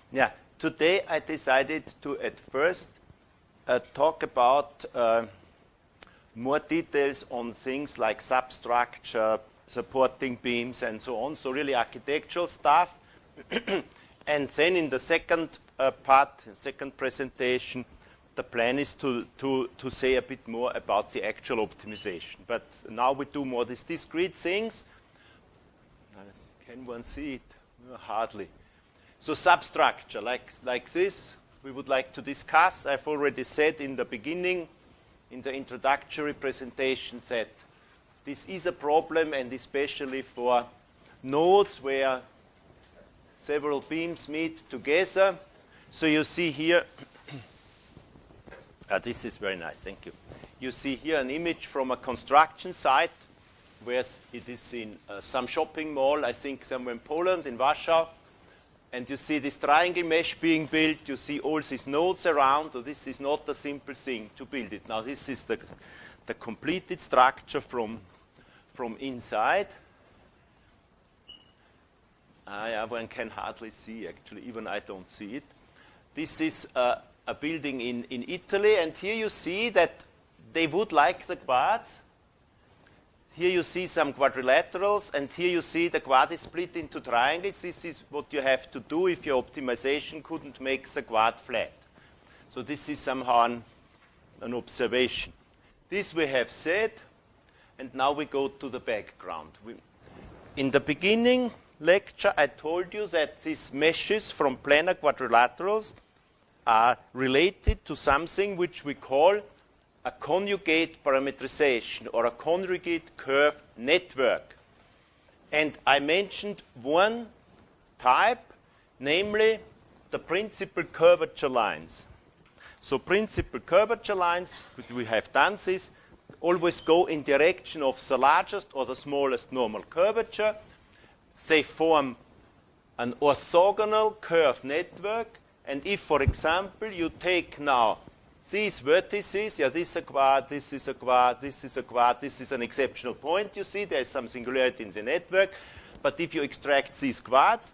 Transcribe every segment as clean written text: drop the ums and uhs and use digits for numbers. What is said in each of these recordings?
Yeah, today I decided to at first talk about more details on things like substructure, supporting beams, and so on. So really architectural stuff. And then in the second second presentation, the plan is to say a bit more about the actual optimization. But now we do more these discrete things. Can one see it? Hardly. So substructure, like this, we would like to discuss. I've already said in the beginning, in the introductory presentation, that this is a problem, and especially for nodes where several beams meet together. So you see here, this is very nice, thank you. You see here an image from a construction site where it is in some shopping mall, I think somewhere in Poland, in Warsaw. And you see this triangle mesh being built. You see all these nodes around. So this is not a simple thing to build it. Now this is the completed structure from inside. Yeah, one can hardly see, actually. Even I don't see it. This is a building in Italy. And here you see that they would like the quads. Here you see some quadrilaterals, and here you see the quad is split into triangles. This is what you have to do if your optimization couldn't make the quad flat. So this is somehow an observation. This we have said, and now we go to the background. In the beginning lecture, I told you that these meshes from planar quadrilaterals are related to something which we call a conjugate parametrization or a conjugate curve network. And I mentioned one type, namely the principal curvature lines. So principal curvature lines, we have done this, always go in direction of the largest or the smallest normal curvature. They form an orthogonal curve network. And if, for example, you take now these vertices, yeah, this is a quad, this is a quad, this is a quad, this is an exceptional point, you see, there is some singularity in the network. But if you extract these quads,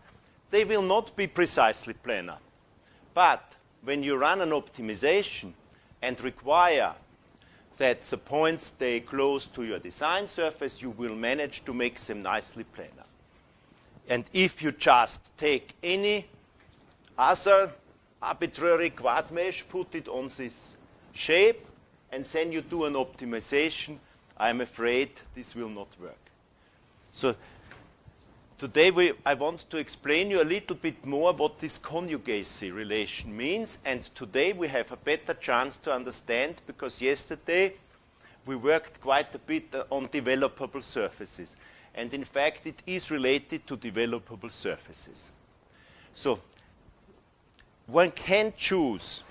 they will not be precisely planar. But when you run an optimization and require that the points stay close to your design surface, you will manage to make them nicely planar. And if you just take any other arbitrary quad mesh, put it on this shape, and then you do an optimization, I'm afraid this will not work. So today I want to explain you a little bit more what this conjugacy relation means, and today we have a better chance to understand, because yesterday we worked quite a bit on developable surfaces. And in fact, it is related to developable surfaces. So one can choose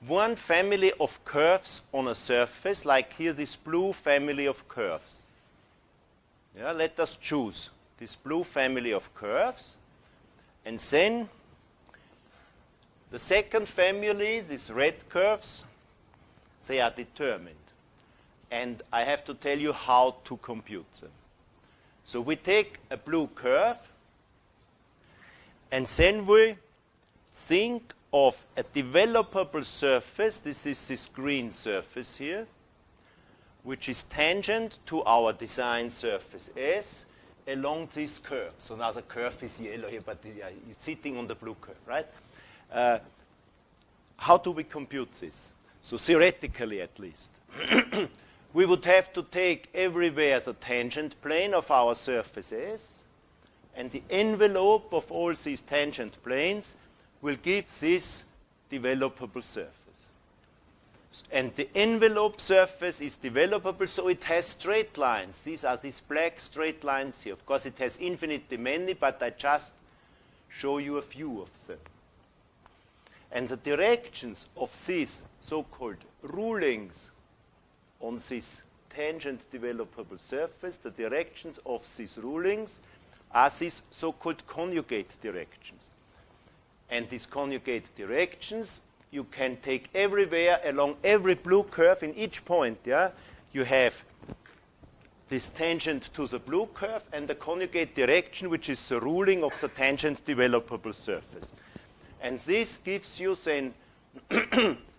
one family of curves on a surface, like here this blue family of curves. Yeah, let us choose this blue family of curves. And then the second family, these red curves, they are determined. And I have to tell you how to compute them. So we take a blue curve, and then we think of a developable surface. This is this green surface here, which is tangent to our design surface S along this curve. So now the curve is yellow here, but it's sitting on the blue curve, right? How do we compute this? So theoretically, at least, we would have to take everywhere the tangent plane of our surface S, and the envelope of all these tangent planes will give this developable surface. And the envelope surface is developable, so it has straight lines. These are these black straight lines here. Of course, it has infinitely many, but I just show you a few of them. And the directions of these so-called rulings on this tangent developable surface, the directions of these rulings are these so-called conjugate directions. And these conjugate directions you can take everywhere along every blue curve in each point. Yeah? You have this tangent to the blue curve and the conjugate direction, which is the ruling of the tangent developable surface. And this gives you then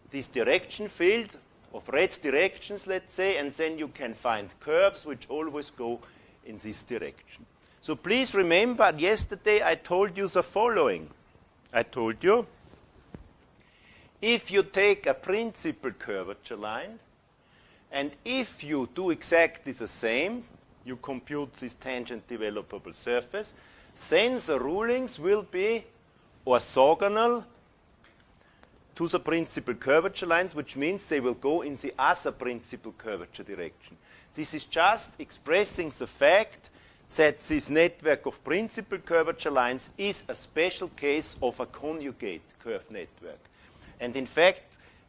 this direction field of red directions, let's say, and then you can find curves which always go in this direction. So please remember, yesterday I told you the following. I told you, if you take a principal curvature line, and if you do exactly the same, you compute this tangent developable surface, then the rulings will be orthogonal to the principal curvature lines, which means they will go in the other principal curvature direction. This is just expressing the fact that this network of principal curvature lines is a special case of a conjugate curve network. And in fact,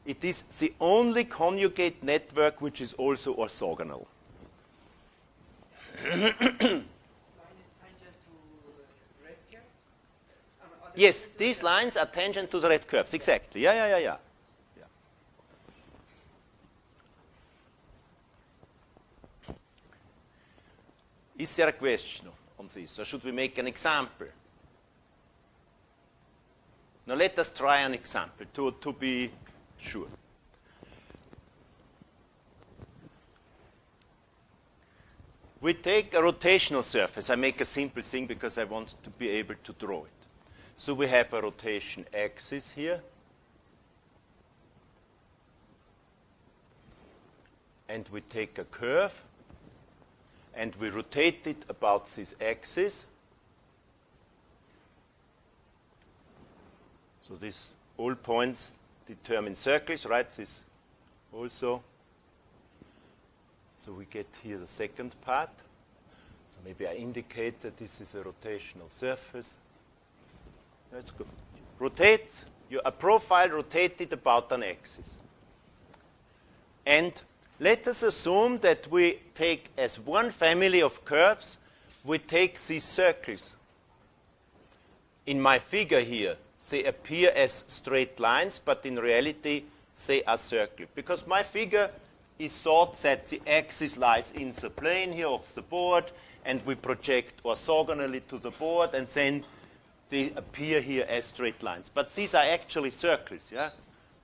it is the only conjugate network which is also orthogonal. This line is tangent to red curves? Yes, these lines are tangent to the red curves, exactly. Yeah. Is there a question on this, or should we make an example? Now let us try an example to be sure. We take a rotational surface. I make a simple thing because I want to be able to draw it. So we have a rotation axis here. And we take a curve. And we rotate it about this axis. So these all points determine circles, right? This also. So we get here the second part. So maybe I indicate that this is a rotational surface. That's good. Rotate, a profile rotated about an axis. And let us assume that we take as one family of curves, we take these circles. In my figure here, they appear as straight lines, but in reality, they are circles. Because my figure is thought that the axis lies in the plane here of the board, and we project orthogonally to the board, and then they appear here as straight lines. But these are actually circles, yeah?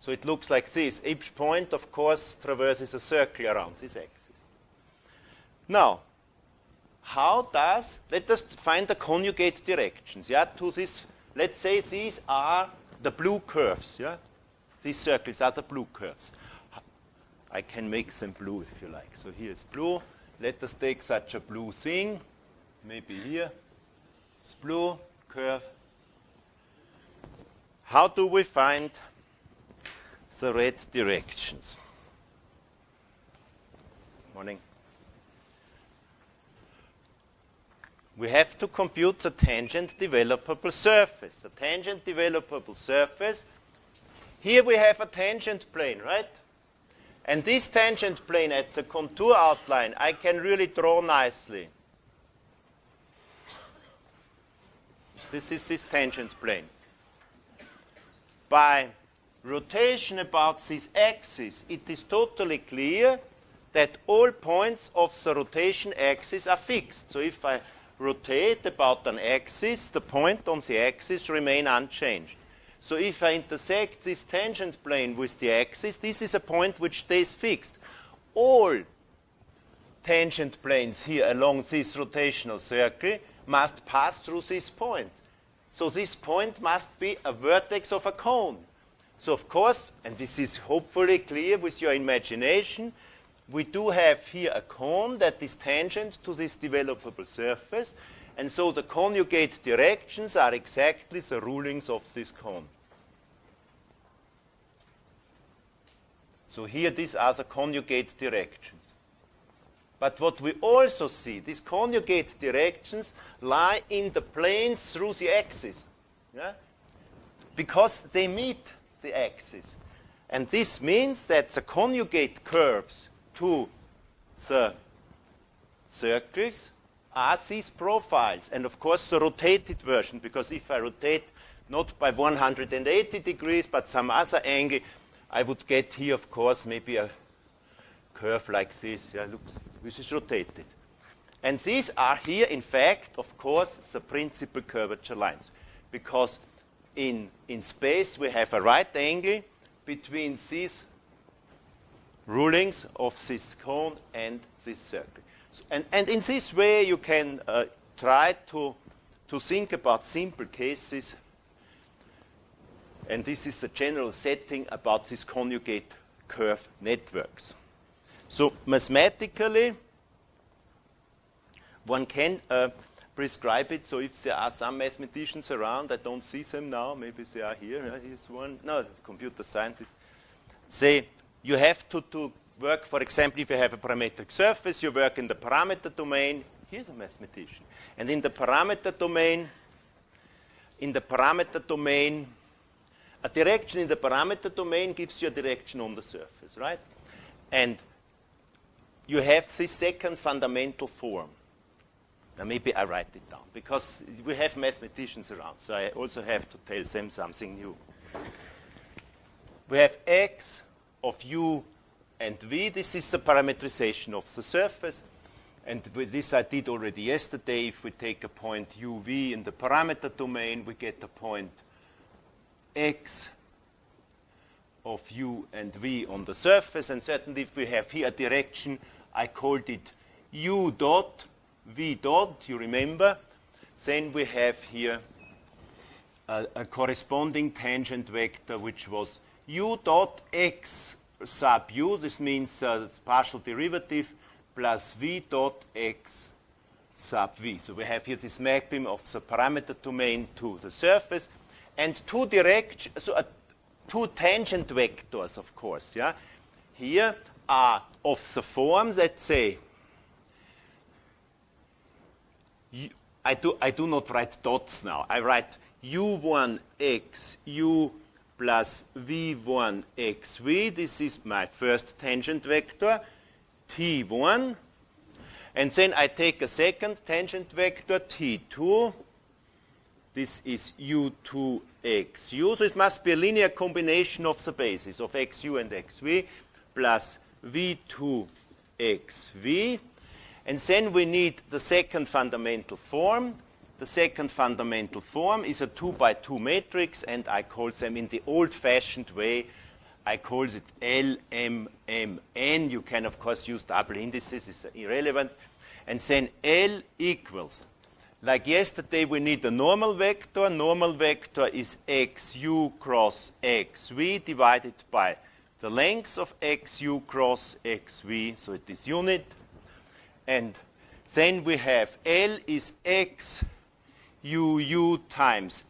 So it looks like this. Each point, of course, traverses a circle around this axis. Now, let us find the conjugate directions, yeah, to this. Let's say these are the blue curves, yeah? These circles are the blue curves. I can make them blue if you like. So here's blue. Let us take such a blue thing. Maybe here. It's blue curve. How do we find the red directions? Morning. We have to compute the tangent developable surface. The tangent developable surface. Here we have a tangent plane, right? And this tangent plane at the contour outline, I can really draw nicely. This is this tangent plane. By rotation about this axis, it is totally clear that all points of the rotation axis are fixed. So if I rotate about an axis, the point on the axis remain unchanged. So if I intersect this tangent plane with the axis, this is a point which stays fixed. All tangent planes here along this rotational circle must pass through this point. So this point must be a vertex of a cone. So of course, and this is hopefully clear with your imagination, we do have here a cone that is tangent to this developable surface, and so the conjugate directions are exactly the rulings of this cone. So here these are the conjugate directions. But what we also see, these conjugate directions lie in the planes through the axis, yeah? Because they meet the axis. And this means that the conjugate curves to the circles are these profiles. And of course the rotated version, because if I rotate not by 180 degrees but some other angle, I would get here, of course, maybe a curve like this. Yeah, look, this is rotated. And these are here, in fact, of course, the principal curvature lines. Because in space we have a right angle between these rulings of this cone and this circle. So, and in this way you can try to think about simple cases, and this is the general setting about these conjugate curve networks. So mathematically one can prescribe it. So if there are some mathematicians around, I don't see them now, maybe they are here. Here's one, no, computer scientist. Say you have to work, for example, if you have a parametric surface, you work in the parameter domain. Here's a mathematician. And in the parameter domain, a direction in the parameter domain gives you a direction on the surface, right? And you have this second fundamental form. Now maybe I write it down, because we have mathematicians around, so I also have to tell them something new. We have x of u and v. This is the parametrization of the surface. And with this I did already yesterday. If we take a point uv in the parameter domain, we get a point x of u and v on the surface. And certainly if we have here a direction, I called it u dot, v dot, you remember. Then we have here a corresponding tangent vector, which was u dot x sub u. This means partial derivative plus v dot x sub v. So we have here this mapping of the parameter domain to the surface, and two tangent vectors, of course. Yeah, here are of the forms. Let's say I do not write dots now. I write u1x u plus v1x v. This is my first tangent vector, t1. And then I take a second tangent vector, t2. This is u2xu. So it must be a linear combination of the bases of xu and xv plus v2xv. And then we need the second fundamental form. The second fundamental form is a 2 by 2 matrix, and I call them in the old-fashioned way, I call it LMMN. You can, of course, use double indices. It's irrelevant. And then L equals, like yesterday, we need a normal vector. Normal vector is xu cross xv divided by the length of xu cross xv, so it is unit. And then we have L is x u times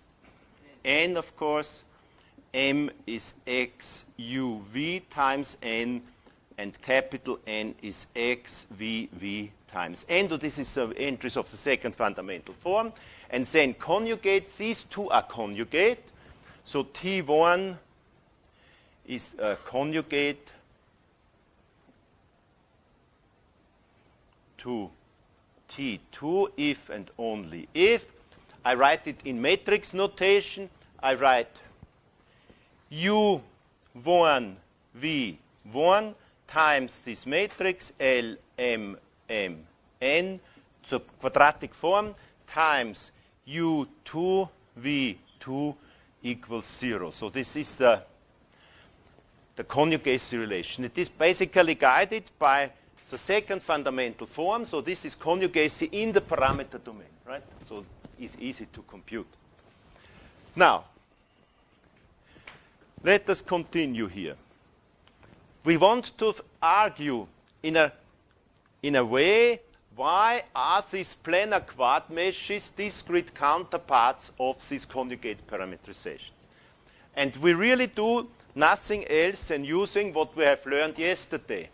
n, of course. M is x u v times n, and capital N is x v v times n. So this is the entries of the second fundamental form. And then conjugate. These two are conjugate. So T1 is a conjugate to T2 if and only if. I write it in matrix notation. I write U1 V1 times this matrix L M M N, so quadratic form, times U2 V2 equals 0. So this is the conjugacy relation. It is basically guided by the second fundamental form. So this is conjugacy in the parameter domain, right? So it's easy to compute. Now, let us continue here. We want to argue in a way, why are these planar quad meshes discrete counterparts of these conjugate parametrizations? And we really do nothing else than using what we have learned yesterday.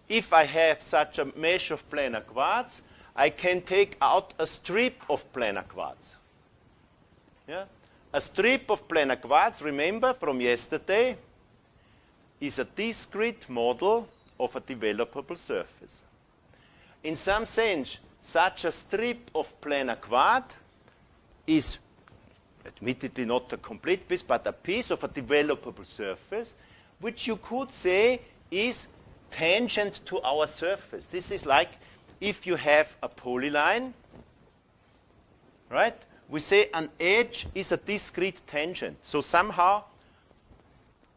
If I have such a mesh of planar quads, I can take out a strip of planar quads. Yeah? A strip of planar quads, remember from yesterday, is a discrete model of a developable surface. In some sense, such a strip of planar quad is admittedly not a complete piece, but a piece of a developable surface, which you could say is tangent to our surface. This is like if you have a polyline, right, we say an edge is a discrete tangent. So somehow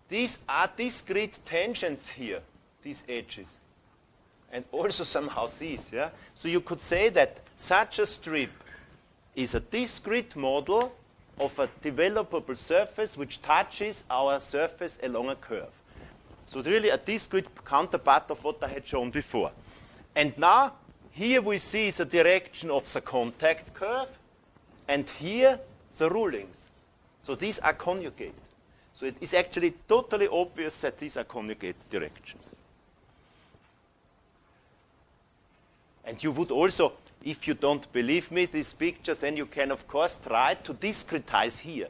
these are discrete tangents here, these edges. And also somehow these, yeah? So you could say that such a strip is a discrete model of a developable surface which touches our surface along a curve. So really a discrete counterpart of what I had shown before. And now, here we see the direction of the contact curve, and here the rulings. So these are conjugate. So it is actually totally obvious that these are conjugate directions. And you would also, if you don't believe me, these pictures, then you can, of course, try to discretize here.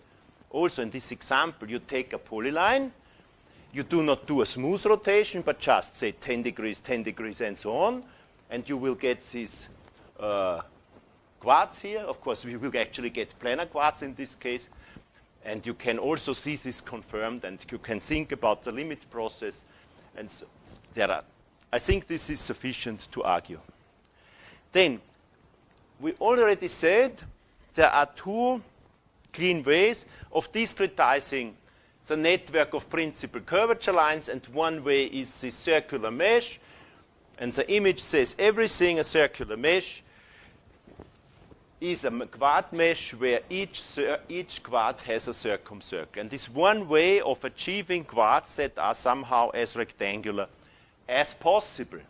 Also, in this example, you take a polyline. You do not do a smooth rotation, but just say 10 degrees, and so on. And you will get these quartz here. Of course, we will actually get planar quartz in this case. And you can also see this confirmed, and you can think about the limit process. And so I think this is sufficient to argue. Then, we already said there are two clean ways of discretizing the network of principal curvature lines, and one way is the circular mesh. And the image says everything a circular mesh is a quad mesh where each quad has a circumcircle. And this one way of achieving quads that are somehow as rectangular as possible.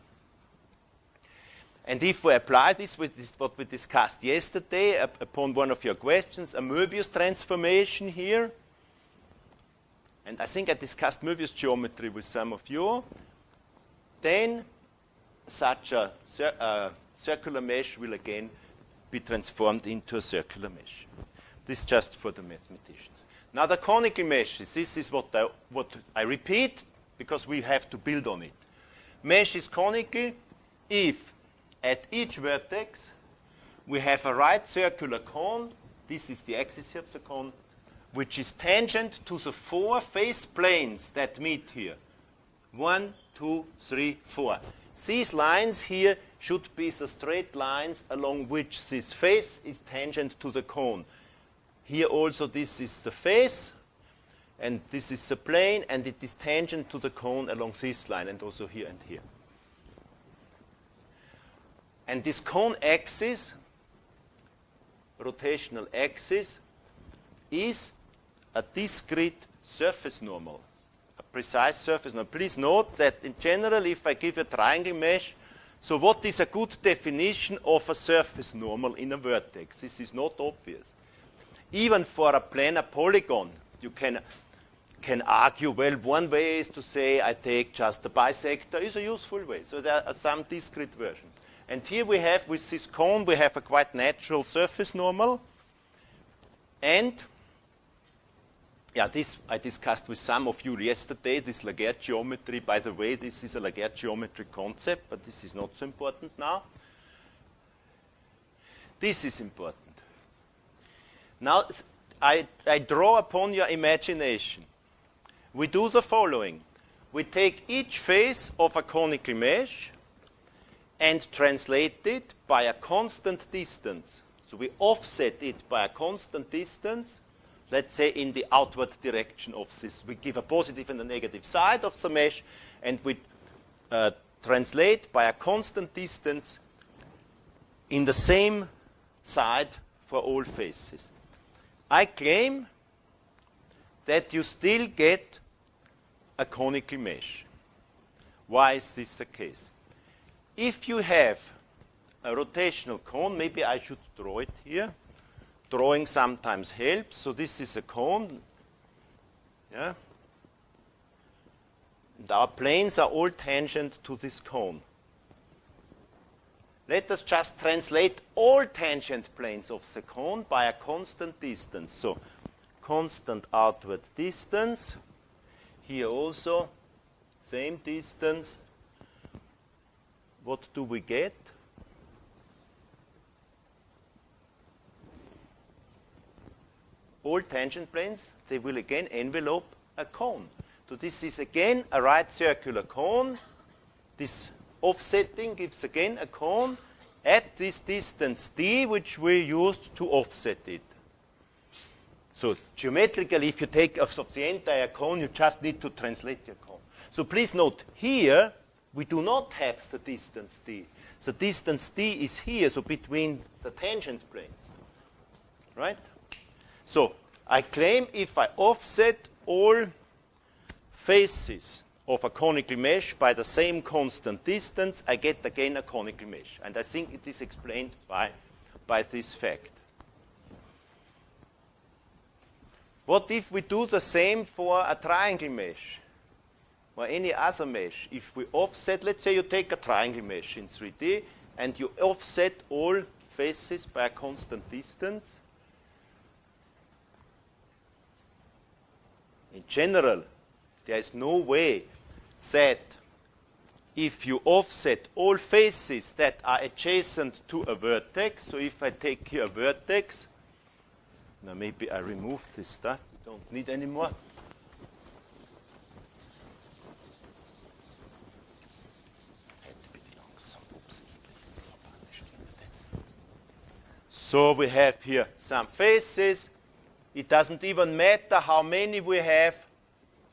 And if we apply this with what we discussed yesterday upon one of your questions, a Möbius transformation here, and I think I discussed Möbius geometry with some of you, then such a circular mesh will again be transformed into a circular mesh. This is just for the mathematicians. Now the conical meshes, this is what I repeat because we have to build on it. Mesh is conical if at each vertex we have a right circular cone, this is the axis of the cone, which is tangent to the four face planes that meet here. 1, 2, 3, 4. These lines here should be the straight lines along which this face is tangent to the cone. Here also this is the face, and this is the plane, and it is tangent to the cone along this line, and also here and here. And this cone axis, rotational axis, is a discrete surface normal, a precise surface normal. Please note that in general, if I give a triangle mesh, so what is a good definition of a surface normal in a vertex? This is not obvious. Even for a planar polygon, you can argue, well, one way is to say I take just a bisector is a useful way. So there are some discrete versions. And here we have, with this cone, we have a quite natural surface normal. And, yeah, this I discussed with some of you yesterday, this Laguerre geometry. By the way, this is a Laguerre geometry concept, but this is not so important now. This is important. Now, I draw upon your imagination. We do the following. We take each face of a conical mesh and translate it by a constant distance. So we offset it by a constant distance, let's say in the outward direction of this. We give a positive and a negative side of the mesh, and we translate by a constant distance in the same side for all faces. I claim that you still get a conical mesh. Why is this the case? If you have a rotational cone, maybe I should draw it here. Drawing sometimes helps. So this is a cone. Yeah? And our planes are all tangent to this cone. Let us just translate all tangent planes of the cone by a constant distance. So constant outward distance. Here also, same distance. What do we get? All tangent planes, they will again envelope a cone. So this is again a right circular cone. This offsetting gives again a cone at this distance d, which we used to offset it. So geometrically, if you take of the entire cone, you just need to translate your cone. So please note, here, we do not have the distance d. The distance d is here, so between the tangent planes. Right? So I claim if I offset all faces of a conical mesh by the same constant distance, I get again a conical mesh. And I think it is explained by this fact. What if we do the same for a triangle mesh or any other mesh? If we offset, let's say you take a triangle mesh in 3D and you offset all faces by a constant distance. In general, there is no way that if you offset all faces that are adjacent to a vertex, so if I take here a vertex, now maybe I remove this stuff, we don't need anymore. So we have here some faces. It doesn't even matter how many we have.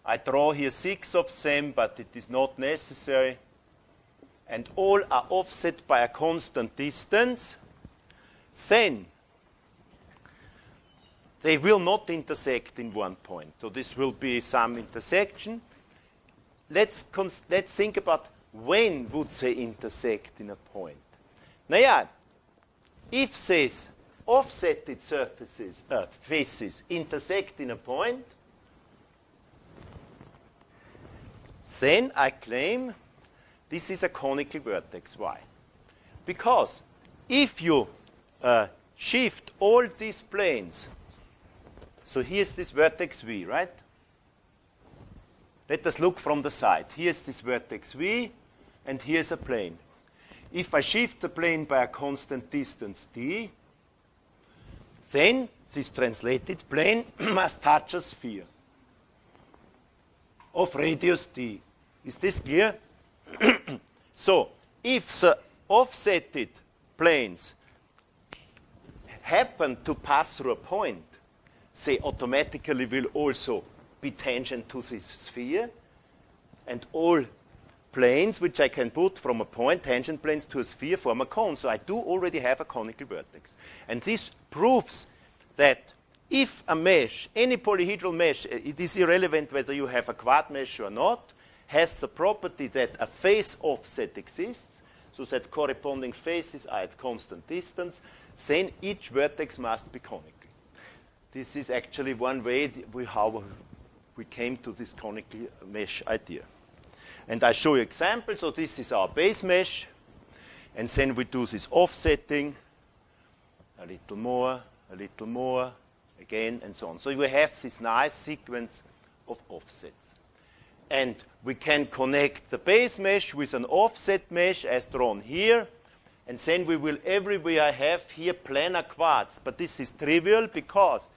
I draw here 6 of them, but it is not necessary. And all are offset by a constant distance. Then they will not intersect in one point. So this will be some intersection. Let's think about when would they intersect in a point. Now, yeah, if these offsetted faces intersect in a point, then I claim this is a conical vertex. Why? Because if you shift all these planes, so here's this vertex V, right? Let us look from the side. Here's this vertex V, and here's a plane. If I shift the plane by a constant distance d, then this translated plane must touch a sphere of radius d. Is this clear? So, if the offsetted planes happen to pass through a point, they automatically will also be tangent to this sphere, and all planes which I can put from a point, tangent planes to a sphere, form a cone. So I do already have a conical vertex. And this proves that if a mesh, any polyhedral mesh, it is irrelevant whether you have a quad mesh or not, has the property that a face offset exists, so that corresponding faces are at constant distance, then each vertex must be conical. This is actually one way how we came to this conical mesh idea. And I show you examples. So this is our base mesh. And then we do this offsetting, a little more, again, and so on. So we have this nice sequence of offsets. And we can connect the base mesh with an offset mesh as drawn here. And then we will everywhere have here planar quads. But this is trivial because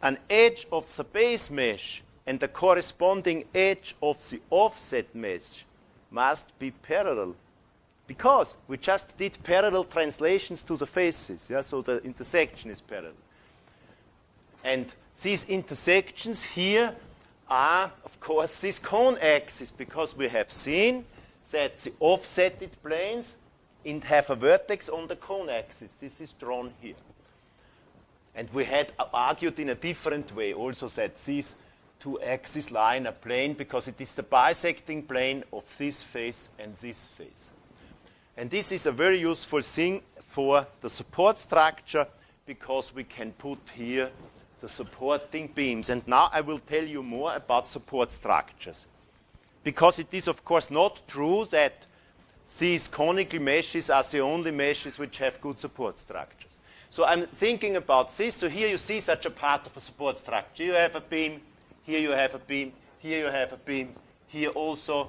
an edge of the base mesh and the corresponding edge of the offset mesh must be parallel, because we just did parallel translations to the faces, yeah? So the intersection is parallel. And these intersections here are, of course, this cone axis, because we have seen that the offsetted planes have a vertex on the cone axis. This is drawn here. And we had argued in a different way also that these two axes lie in a plane because it is the bisecting plane of this face and this face. And this is a very useful thing for the support structure because we can put here the supporting beams. And now I will tell you more about support structures. Because it is, of course, not true that these conical meshes are the only meshes which have good support structures. So I'm thinking about this. So here you see such a part of a support structure. You have a beam. Here you have a beam, here you have a beam, here also.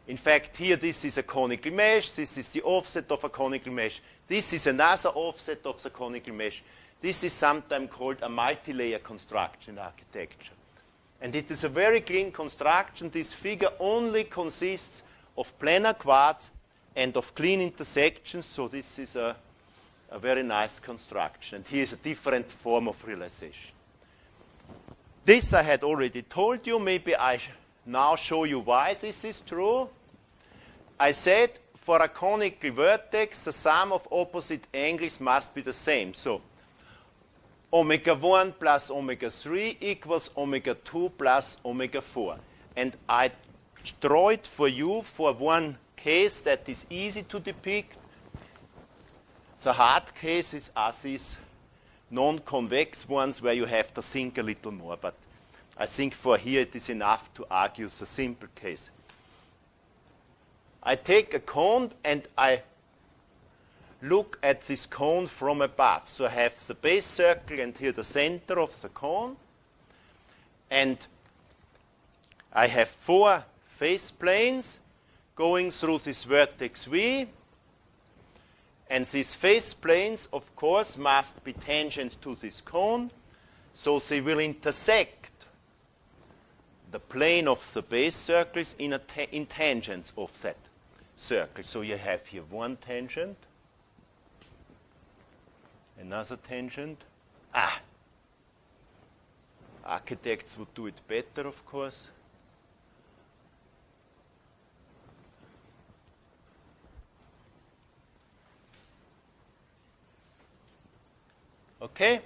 In fact, here this is a conical mesh, this is the offset of a conical mesh, this is another offset of the conical mesh. This is sometimes called a multi-layer construction in architecture. And it is a very clean construction. This figure only consists of planar quads and of clean intersections, so this is a very nice construction. And here is a different form of realization. This I had already told you. Maybe I now show you why this is true. I said for a conical vertex, the sum of opposite angles must be the same. So omega 1 plus omega 3 equals omega 2 plus omega 4. And I draw it for you for one case that is easy to depict. The hard cases are these non-convex ones where you have to think a little more. But I think for here it is enough to argue the simple case. I take a cone and I look at this cone from above. So I have the base circle and here the center of the cone. And I have 4 face planes going through this vertex V. And these face planes, of course, must be tangent to this cone. So they will intersect the plane of the base circles in tangents of that circle. So you have here one tangent, another tangent. Architects would do it better, of course. Okay?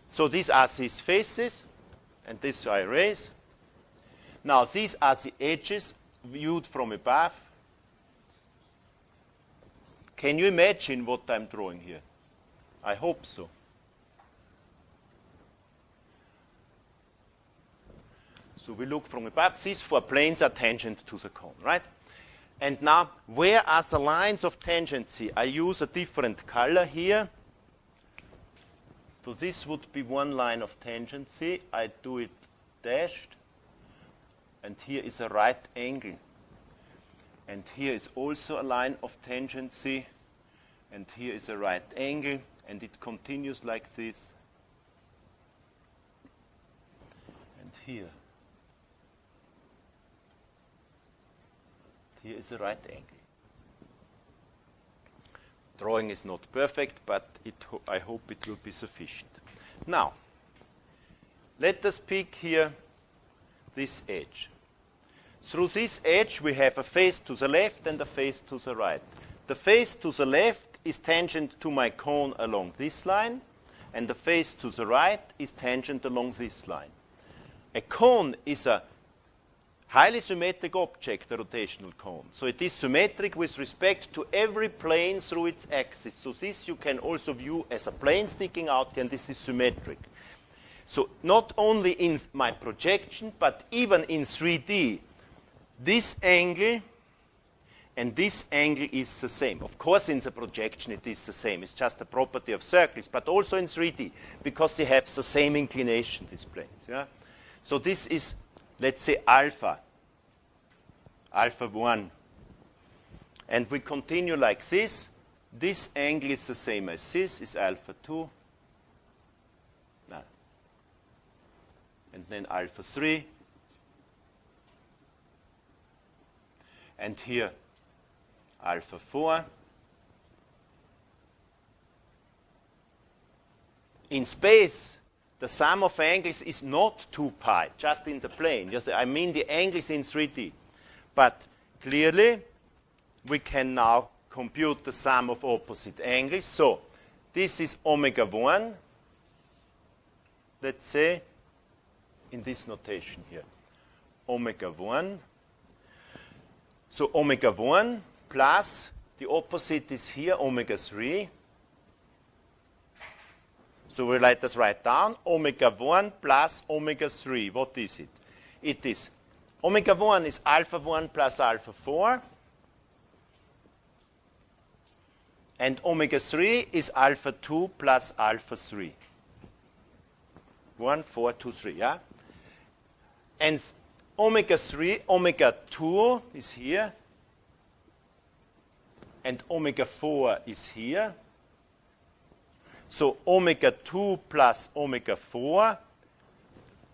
So these are these faces, and this I erase. Now these are the edges viewed from above. Can you imagine what I'm drawing here? I hope so. So we look from above. These 4 planes are tangent to the cone, right? And now, where are the lines of tangency? I use a different color here. So this would be one line of tangency. I do it dashed. And here is a right angle. And here is also a line of tangency. And here is a right angle. And it continues like this. And here. Here is a right angle. Drawing is not perfect, but I hope it will be sufficient. Now, let us pick here this edge. Through this edge, we have a face to the left and a face to the right. The face to the left is tangent to my cone along this line, and the face to the right is tangent along this line. A cone is a highly symmetric object, a rotational cone. So it is symmetric with respect to every plane through its axis. So this you can also view as a plane sticking out, and this is symmetric. So not only in my projection, but even in 3D, this angle and this angle is the same. Of course, in the projection it is the same. It's just a property of circles, but also in 3D, because they have the same inclination, these planes. Yeah? So this is, let's say, alpha 1. And we continue like this. This angle is the same as this, is alpha 2. And then alpha 3. And here, alpha 4. In space, the sum of angles is not 2 pi, just in the plane. I mean the angles in 3D. But clearly, we can now compute the sum of opposite angles. So this is omega 1, let's say, in this notation here. Omega 1. So omega 1 plus, the opposite is here, omega 3. So we let us write down omega 1 plus omega 3. What is it? It is omega 1 is alpha 1 plus alpha 4. And omega 3 is alpha 2 plus alpha 3. 1, 4, 2, 3, yeah? And omega 2 is here. And omega 4 is here. So omega 2 plus omega 4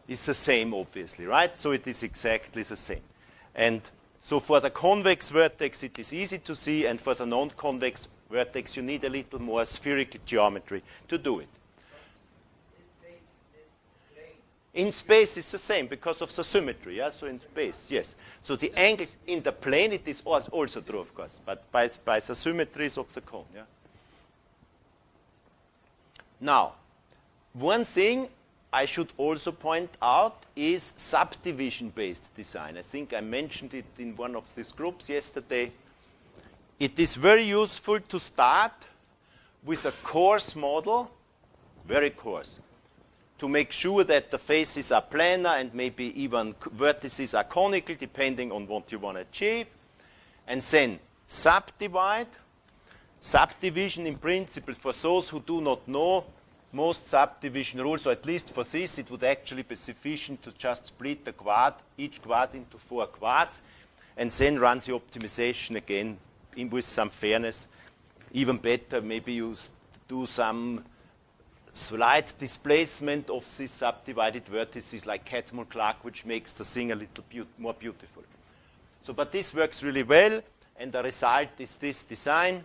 is the same, obviously, right? So it is exactly the same. And so for the convex vertex, it is easy to see, and for the non-convex vertex, you need a little more spherical geometry to do it. This face, the plane, In space it's the same because of the symmetry, yeah? So in space, yes. So the angles in the plane, it is also true, of course, but by the symmetries of the cone, yeah? Now, one thing I should also point out is subdivision-based design. I think I mentioned it in one of these groups yesterday. It is very useful to start with a coarse model, very coarse, to make sure that the faces are planar and maybe even vertices are conical, depending on what you want to achieve. And then subdivide. Subdivision in principle, for those who do not know most subdivision rules, or at least for this, it would actually be sufficient to just split the quad, each quad into 4 quads, and then run the optimization again with some fairness. Even better, maybe you do some slight displacement of these subdivided vertices like Catmull-Clark, which makes the thing a little more beautiful. So, but this works really well, and the result is this design.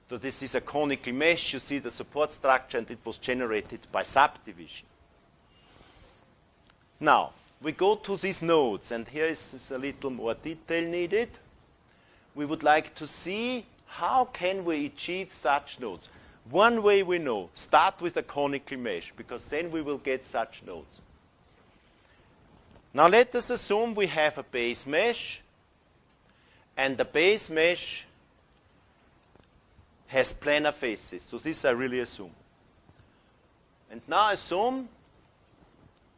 So this is a conical mesh. You see the support structure, and it was generated by subdivision. Now, we go to these nodes, and here is a little more detail needed. We would like to see how can we achieve such nodes. One way we know, start with a conical mesh, because then we will get such nodes. Now let us assume we have a base mesh, and the base mesh has planar faces. So this I really assume. And now assume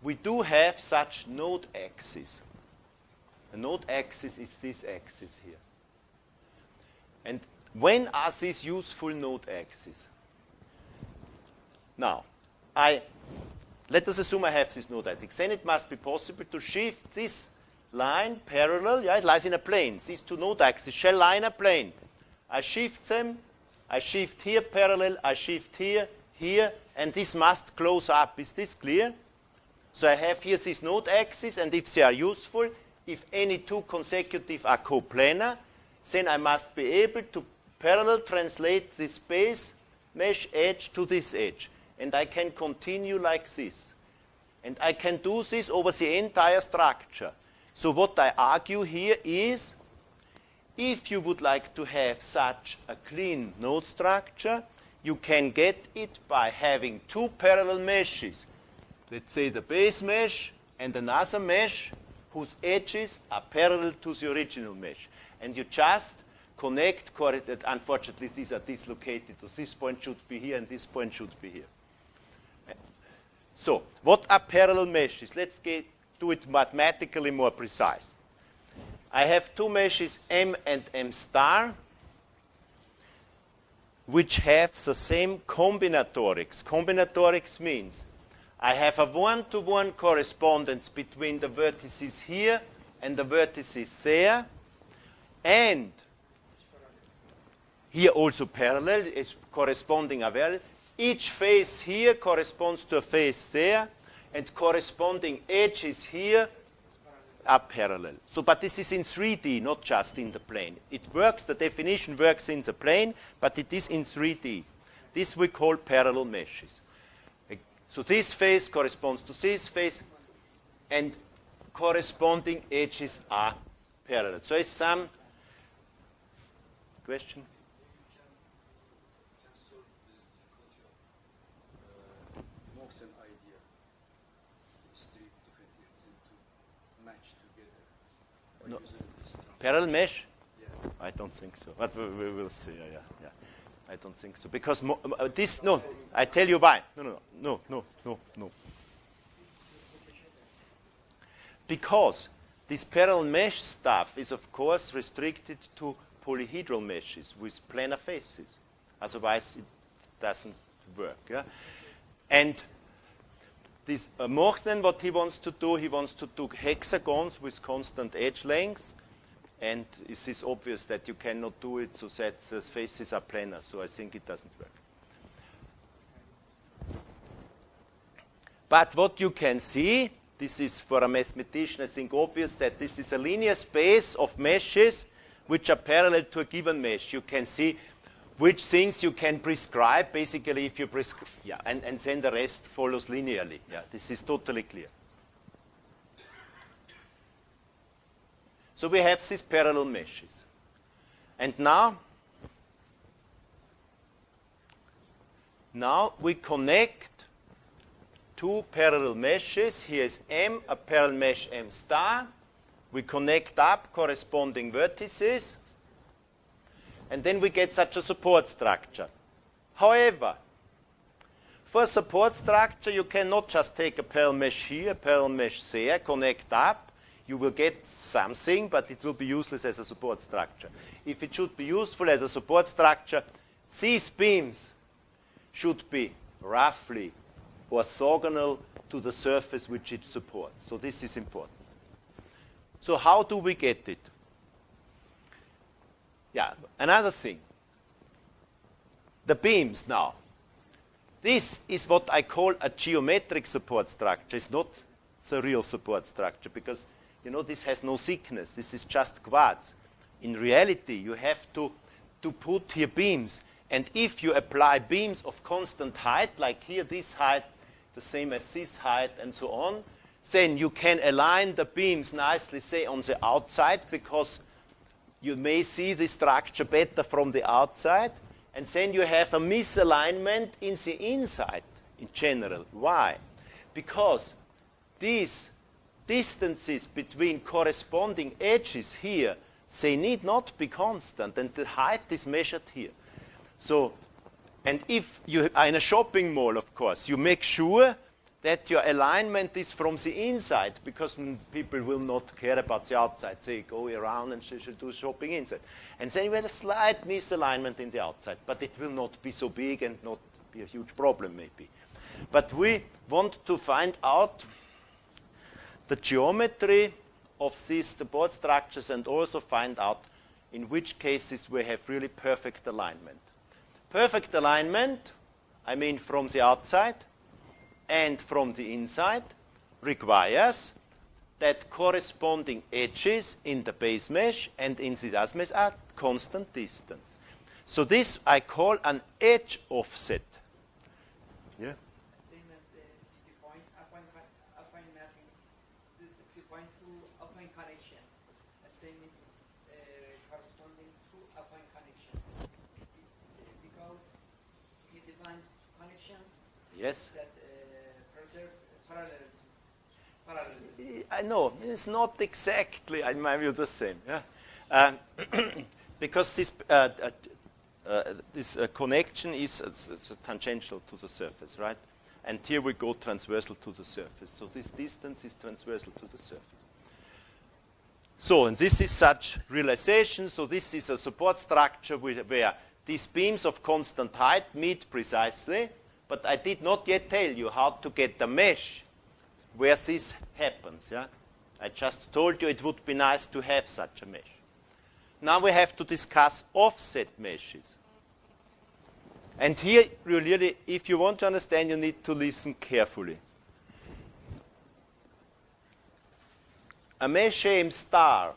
we do have such node axis. The node axis is this axis here. And when are these useful node axes? Now, let us assume I have this node axis. Then it must be possible to shift this line parallel. Yeah, it lies in a plane. These two node axes shall lie in a plane. I shift them. I shift here parallel, I shift here, here, and this must close up. Is this clear? So I have here these node axes, and if they are useful, if any two consecutive are coplanar, then I must be able to parallel translate this base mesh edge to this edge. And I can continue like this. And I can do this over the entire structure. So what I argue here is, if you would like to have such a clean node structure, you can get it by having 2 parallel meshes. Let's say the base mesh and another mesh whose edges are parallel to the original mesh. And you just connect, unfortunately these are dislocated, so this point should be here and this point should be here. So, what are parallel meshes? Let's do it mathematically more precise. I have 2 meshes M and M star, which have the same combinatorics. Combinatorics means I have a one-to-one correspondence between the vertices here and the vertices there, and here also parallel is corresponding a value. Each face here corresponds to a face there, and corresponding edges here are parallel. So, but this is in 3D, not just in the plane. It works, the definition works in the plane, but it is in 3D. This we call parallel meshes. So this face corresponds to this face, and corresponding edges are parallel. So it's some question? No. Parallel mesh? Yeah. I don't think so. But we will see. Yeah. I don't think so. Because this, no, I tell you why. No. Because this parallel mesh stuff is, of course, restricted to polyhedral meshes with planar faces. Otherwise, it doesn't work. Yeah? And this Mochten, what he wants to do hexagons with constant edge lengths. And it is obvious that you cannot do it so that the faces are planar. So I think it doesn't work. But what you can see, this is for a mathematician, I think, obvious that this is a linear space of meshes which are parallel to a given mesh. You can see which things you can prescribe, basically, if you prescribe, yeah, and then the rest follows linearly. Yeah, this is totally clear. So we have these parallel meshes. And now we connect two parallel meshes. Here is M, a parallel mesh M star. We connect up corresponding vertices. And then we get such a support structure. However, for a support structure, you cannot just take a parallel mesh here, a parallel mesh there, connect up. You will get something, but it will be useless as a support structure. If it should be useful as a support structure, these beams should be roughly orthogonal to the surface which it supports. So this is important. So how do we get it? Yeah, another thing. The beams now. This is what I call a geometric support structure. It's not the real support structure because, you know, this has no thickness. This is just quartz. In reality, you have to put here beams. And if you apply beams of constant height, like here this height, the same as this height, and so on, then you can align the beams nicely, say, on the outside, because you may see the structure better from the outside, and then you have a misalignment in the inside in general. Why? Because these distances between corresponding edges here, they need not be constant, and the height is measured here. So, and if you are in a shopping mall, of course, you make sure that your alignment is from the inside, because people will not care about the outside. They go around and they should do shopping inside. And then you have a slight misalignment in the outside, but it will not be so big and not be a huge problem, maybe. But we want to find out the geometry of these support structures and also find out in which cases we have really perfect alignment. Perfect alignment, I mean from the outside and from the inside, requires that corresponding edges in the base mesh and in the as mesh are constant distance. So this I call an edge offset. Yeah. Same as the point affine mapping, the point to affine connection. The same is corresponding to affine connection. Because you define connections. Yes. That preserves parallelism. I know, it's not exactly, in my view, the same. Yeah? Because this connection is tangential to the surface, right? And here we go transversal to the surface. So this distance is transversal to the surface. So, and this is such realization. So this is a support structure where these beams of constant height meet precisely. But I did not yet tell you how to get the mesh where this happens. Yeah? I just told you it would be nice to have such a mesh. Now we have to discuss offset meshes. And here, really, if you want to understand, you need to listen carefully. A mesh M star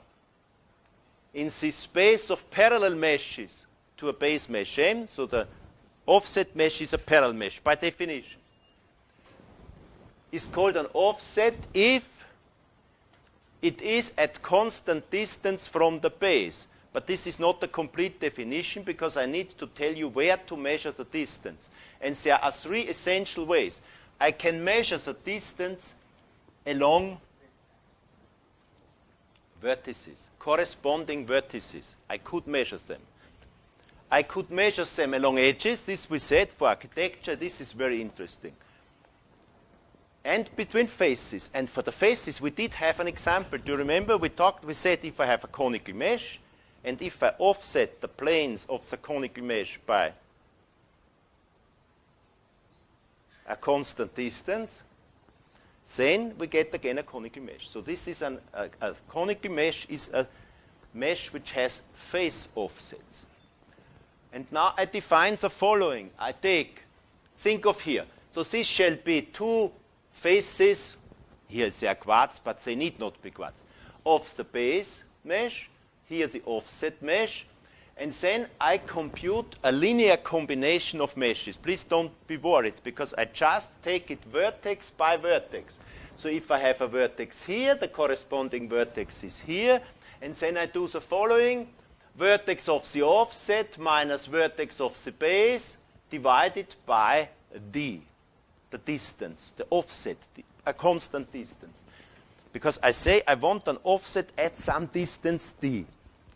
in the space of parallel meshes to a base mesh M, so the offset mesh is a parallel mesh, by definition. Is called an offset if it is at constant distance from the base. But this is not a complete definition because I need to tell you where to measure the distance. And there are three essential ways. I can measure the distance along vertices, corresponding vertices. I could measure them. I could measure them along edges. This we said for architecture. This is very interesting. And between faces. And for the faces, we did have an example. Do you remember? We said if I have a conical mesh, and if I offset the planes of the conical mesh by a constant distance, then we get again a conical mesh. So this is a conical mesh is a mesh which has face offsets. And now I define the following. Think of here. So this shall be two faces, here they are quartz, but they need not be quartz, of the base mesh, here the offset mesh, and then I compute a linear combination of meshes. Please don't be worried, because I just take it vertex by vertex. So if I have a vertex here, the corresponding vertex is here, and then I do the following: vertex of the offset minus vertex of the base divided by d, the distance, the offset, a constant distance. Because I say I want an offset at some distance d.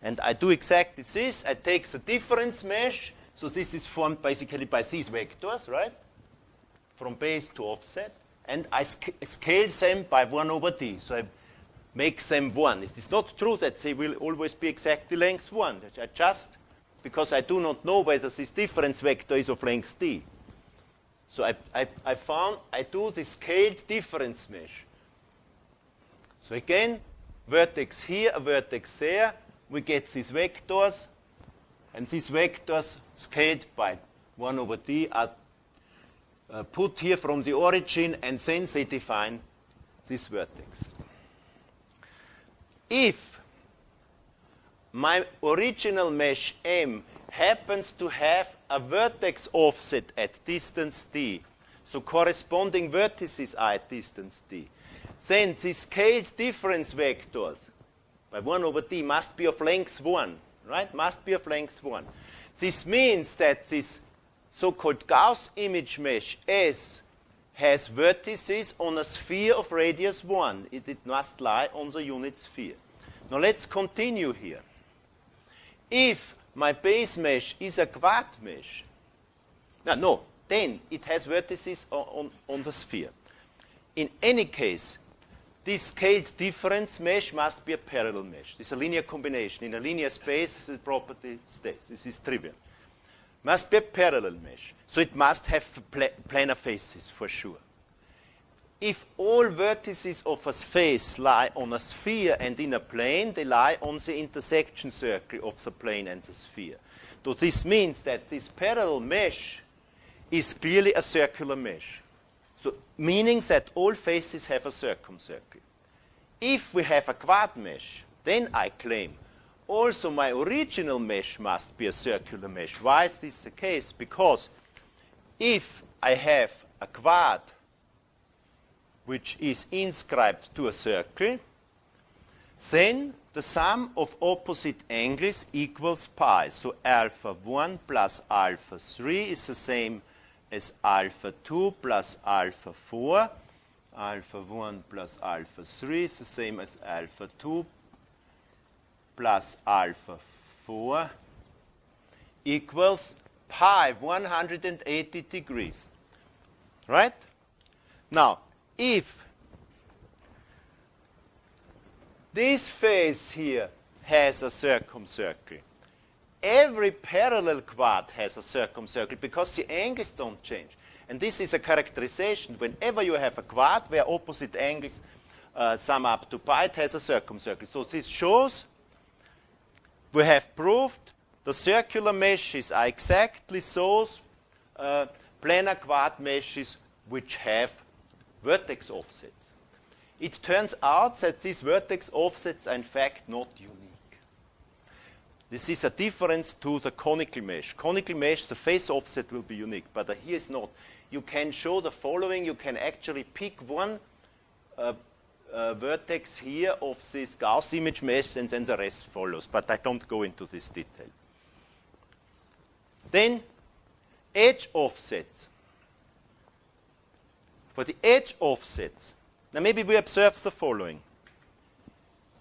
And I do exactly this. I take the difference mesh. So this is formed basically by these vectors, right? From base to offset. And I scale them by 1 over d. So I make them 1. It is not true that they will always be exactly length 1. I just, because I do not know whether this difference vector is of length d. So I found I do the scaled difference mesh. So again, vertex here, a vertex there. We get these vectors, and these vectors scaled by 1 over d are put here from the origin, and then they define this vertex. If my original mesh M happens to have a vertex offset at distance d, so corresponding vertices are at distance d, then the scaled difference vectors by 1 over d must be of length 1, right? Must be of length 1. This means that this so-called Gauss image mesh S has vertices on a sphere of radius 1. It must lie on the unit sphere. Now let's continue here. If my base mesh is a quad mesh, then it has vertices on the sphere. In any case, this scaled difference mesh must be a parallel mesh. This is a linear combination. In a linear space, the property stays. This is trivial. Must be a parallel mesh. So it must have planar faces for sure. If all vertices of a face lie on a sphere and in a plane, they lie on the intersection circle of the plane and the sphere. So this means that this parallel mesh is clearly a circular mesh. So meaning that all faces have a circumcircle. If we have a quad mesh, then I claim also my original mesh must be a circular mesh. Why is this the case? Because if I have a quad which is inscribed to a circle, then the sum of opposite angles equals pi. So alpha 1 plus alpha 3 is the same as alpha 2 plus alpha 4. Alpha 1 plus alpha 3 is the same as alpha 2 plus alpha 4 equals pi 180 degrees. Right? Now, if this face here has a circumcircle, every parallel quad has a circumcircle because the angles don't change. And this is a characterization. Whenever you have a quad where opposite angles sum up to pi, it has a circumcircle. So this shows we have proved the circular meshes are exactly those planar quad meshes which have vertex offsets. It turns out that these vertex offsets are in fact not unique. This is a difference to the conical mesh. Conical mesh, the face offset will be unique, but here is not. You can show the following. You can actually pick one vertex here of this Gauss image mesh, and then the rest follows. But I don't go into this detail. Then, edge offsets. For the edge offsets, now maybe we observe the following.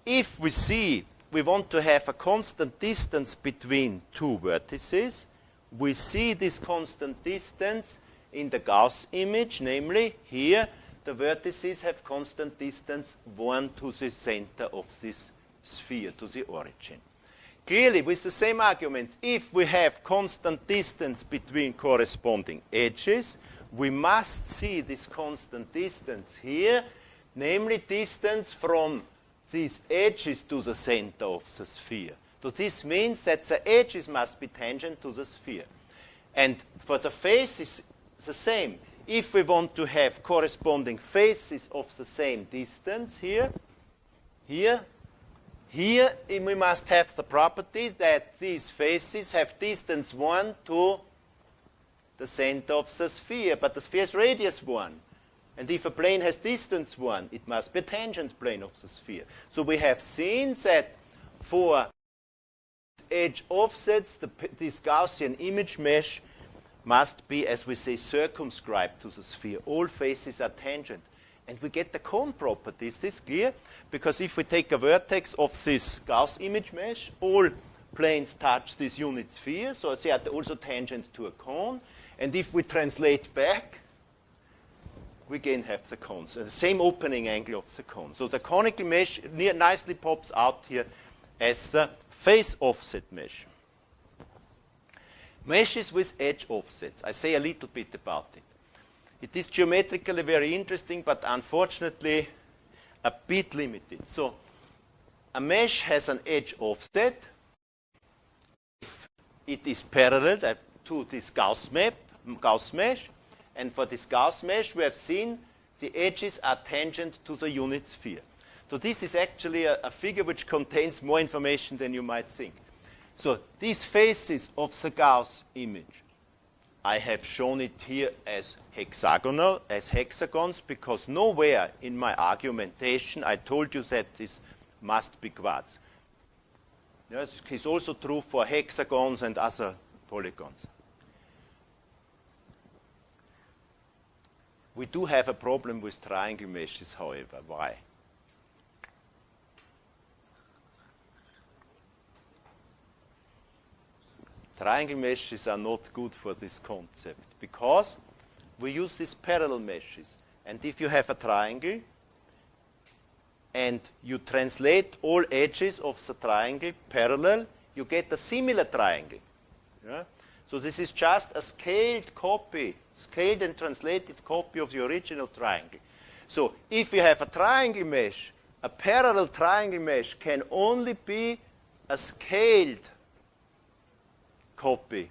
If we see we want to have a constant distance between two vertices, we see this constant distance in the Gauss image, namely here the vertices have constant distance 1 to the center of this sphere, to the origin. Clearly, with the same arguments, if we have constant distance between corresponding edges, we must see this constant distance here, namely distance from these edges to the center of the sphere. So this means that the edges must be tangent to the sphere. And for the faces, the same. If we want to have corresponding faces of the same distance here, Here we must have the property that these faces have distance 1 to the center of the sphere, but the sphere has radius 1. And if a plane has distance 1, it must be a tangent plane of the sphere. So we have seen that for edge offsets, this Gaussian image mesh must be, as we say, circumscribed to the sphere. All faces are tangent. And we get the cone property. Is this clear? Because if we take a vertex of this Gauss image mesh, all planes touch this unit sphere, so they are also tangent to a cone. And if we translate back, we again have the cones, the same opening angle of the cone. So the conical mesh nicely pops out here as the face offset mesh. Meshes with edge offsets. I say a little bit about it. It is geometrically very interesting, but unfortunately a bit limited. So a mesh has an edge offset if it is parallel to this Gauss mesh. And for this Gauss mesh, we have seen the edges are tangent to the unit sphere. So this is actually a figure which contains more information than you might think. So these faces of the Gauss image, I have shown it here as hexagonal, as hexagons, because nowhere in my argumentation I told you that this must be quartz. Yes, it's also true for hexagons and other polygons. We do have a problem with triangle meshes, however. Why? Triangle meshes are not good for this concept because we use these parallel meshes. And if you have a triangle and you translate all edges of the triangle parallel, you get a similar triangle. Yeah? So this is just a scaled copy, scaled and translated copy of the original triangle. So if you have a triangle mesh, a parallel triangle mesh can only be a scaled copy,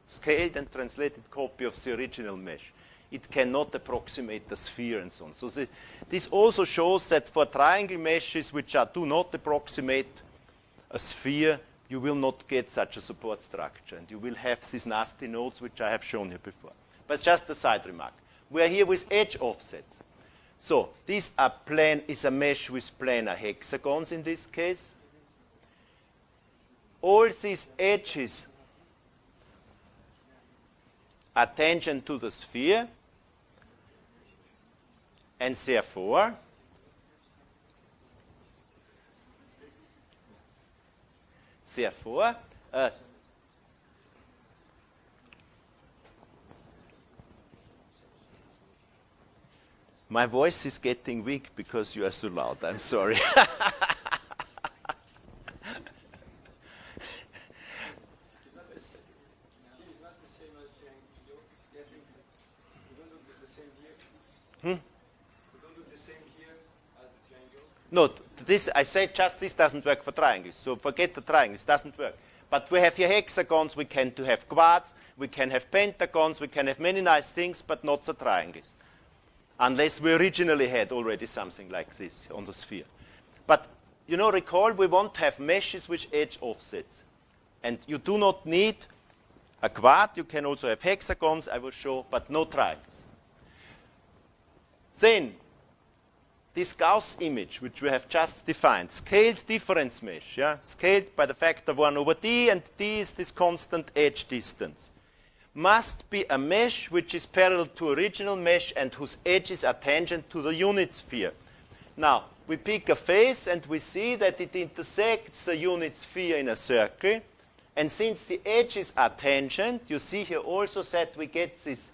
scaled and translated copy of the original mesh. It cannot approximate the sphere and so on. So this also shows that for triangle meshes which do not approximate a sphere, you will not get such a support structure. And you will have these nasty nodes which I have shown you before. But it's just a side remark. We are here with edge offsets. So this is a mesh with planar hexagons in this case. All these edges are tangent to the sphere, and therefore my voice is getting weak because you are so loud. I'm sorry. No, I say just this doesn't work for triangles. So forget the triangles, it doesn't work. But we have here hexagons, we can have quartz, we can have pentagons, we can have many nice things, but not the triangles. Unless we originally had already something like this on the sphere. But, recall we want to have meshes with edge offsets. And you do not need a quad, you can also have hexagons, I will show, but no triangles. Then, this Gauss image, which we have just defined, scaled difference mesh, scaled by the factor 1 over d, and d is this constant edge distance, must be a mesh which is parallel to original mesh and whose edges are tangent to the unit sphere. Now, we pick a face and we see that it intersects the unit sphere in a circle, and since the edges are tangent, you see here also that we get this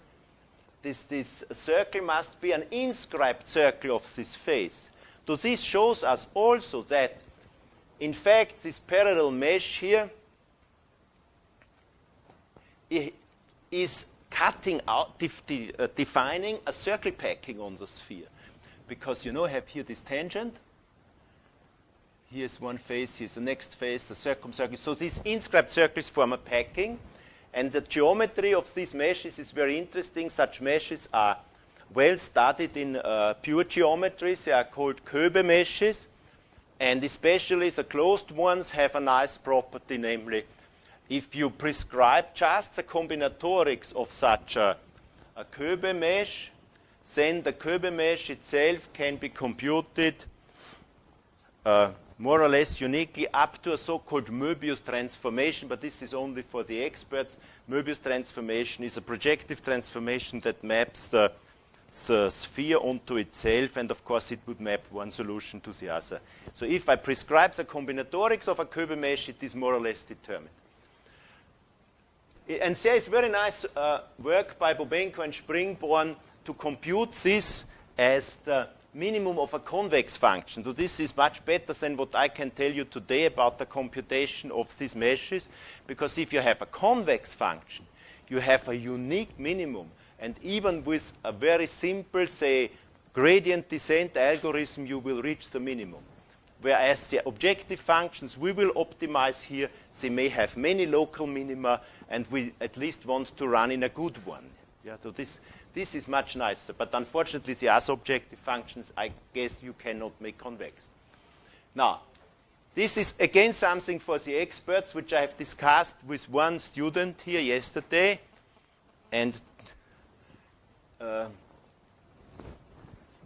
circle must be an inscribed circle of this face. So this shows us also that, in fact, this parallel mesh here is cutting out, defining a circle packing on the sphere. Because, I have here this tangent. Here's one face, here's the next face, the circumcircle. So these inscribed circles form a packing. And the geometry of these meshes is very interesting. Such meshes are well studied in pure geometry. They are called Koebe meshes. And especially the closed ones have a nice property, namely, if you prescribe just the combinatorics of such a Köbe mesh, then the Köbe mesh itself can be computed more or less uniquely up to a so-called Möbius transformation, but this is only for the experts. Möbius transformation is a projective transformation that maps the sphere onto itself, and of course it would map one solution to the other. So if I prescribe the combinatorics of a Köbe mesh, it is more or less determined. And there is very nice work by Bobenko and Springborn to compute this as the minimum of a convex function. So this is much better than what I can tell you today about the computation of these meshes, because if you have a convex function, you have a unique minimum. And even with a very simple, say, gradient descent algorithm, you will reach the minimum. Whereas the objective functions we will optimize here, they may have many local minima, and we at least want to run in a good one. Yeah, so this is much nicer. But unfortunately, the other objective functions, I guess you cannot make convex. Now, this is again something for the experts, which I have discussed with one student here yesterday. And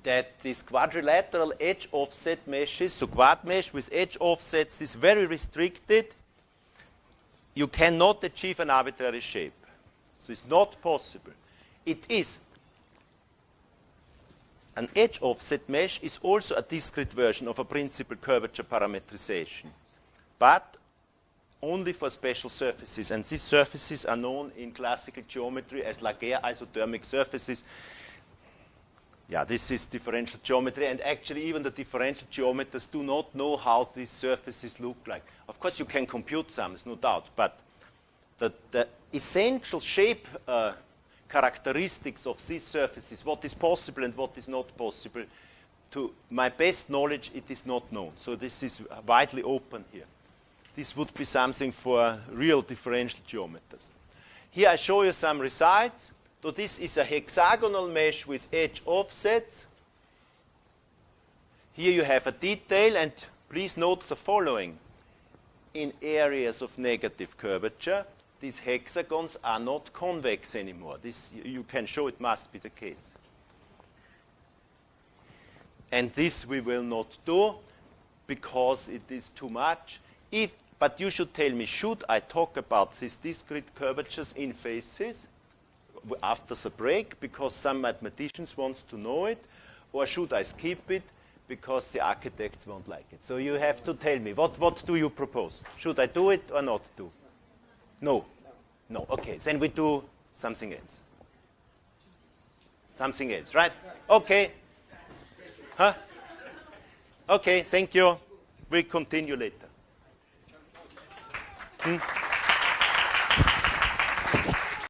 that these quadrilateral edge offset meshes, so quad mesh with edge offsets, is very restricted. You cannot achieve an arbitrary shape. So it's not possible. It is. An edge offset mesh is also a discrete version of a principal curvature parametrization, but only for special surfaces. And these surfaces are known in classical geometry as Laguerre isothermic surfaces. Yeah, this is differential geometry, and actually even the differential geometers do not know how these surfaces look like. Of course, you can compute some, there's no doubt, but the essential shape characteristics of these surfaces, what is possible and what is not possible, to my best knowledge, it is not known. So this is widely open here. This would be something for real differential geometers. Here I show you some results. So this is a hexagonal mesh with edge offsets. Here you have a detail, and please note the following. In areas of negative curvature, these hexagons are not convex anymore. This you can show it must be the case. And this we will not do because it is too much. But you should tell me, should I talk about these discrete curvatures in faces after the break because some mathematicians want to know it, or should I skip it because the architects won't like it? So you have to tell me, what do you propose? Should I do it or not do? No. No. Okay, then we do something else. Something else, right? Okay. Huh? Okay, thank you. We'll continue later.